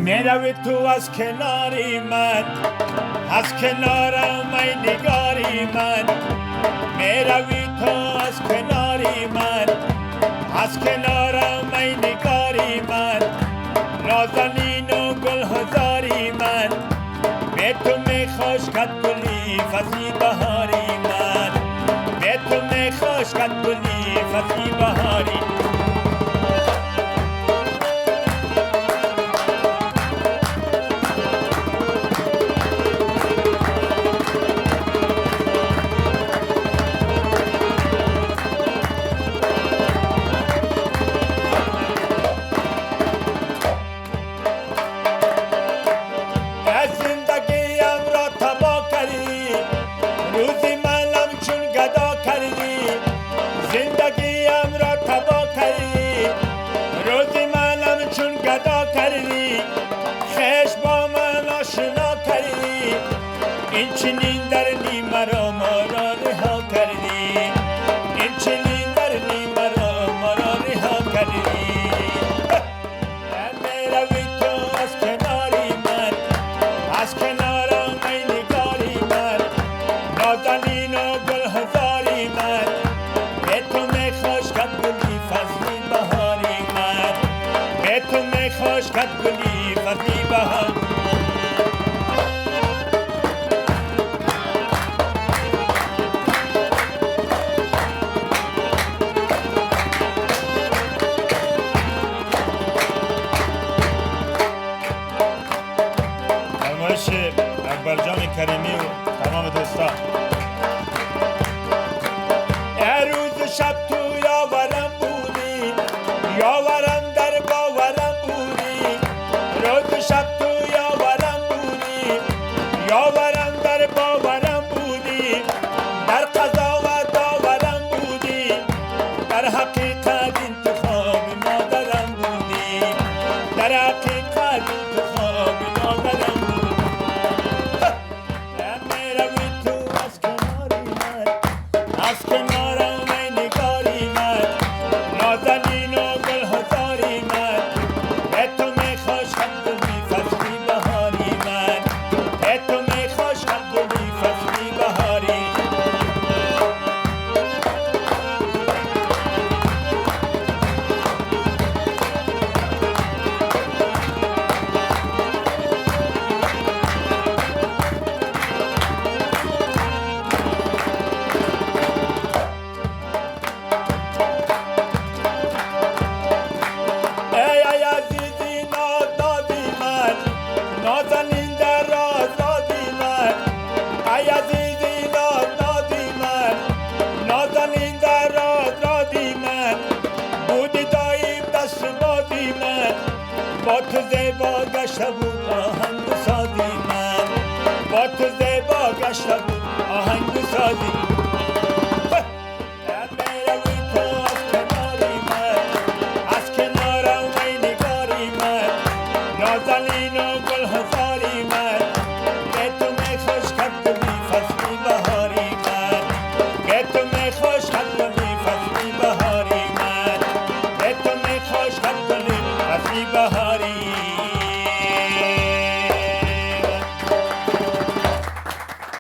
میروی تو از کناری من، از کنارم ای نگاری من. میروی تو از کناری من، از کنارم ای نگاری من. نازنین و گل هزاری من، به تو میخوش کد گلی فصلی بهاری من. به تو میخوش کد گلی فصلی بهاری. این چنین درنی مرا رها کردی، این چنین درنی مرا رها کردی. میروی تو از کناری من، از کنارم ای نگاری من. نازنین و گل هزاری من، به تو میخوش کد گلی فصلی بهاری من. به تو میخوش کد گلی فصلی بهاری. اکبر جان کریمی و تمام دوستان. روز شب تو یاورم بودی، یاورم در باورم بودی. روز شب تو یاورم بودی، یاورم در باورم بودی. در قضا و داورم بودی، در حقیقت انتخاب مادرم بودی. در حقیقت انتخاب مادرم بودی. از کنارم ای نگاری من، نازنین و گل هزاری من. به تو میخوش کد گلی فصلی بهاری من. به تو میخوش کد گلی فصلی بهاری. نازنین در راز رازی من، ای عزیزی نازی من. نازنین در راز رازی من، بودی داییم دست بازی من. با تو زیبا گشته بود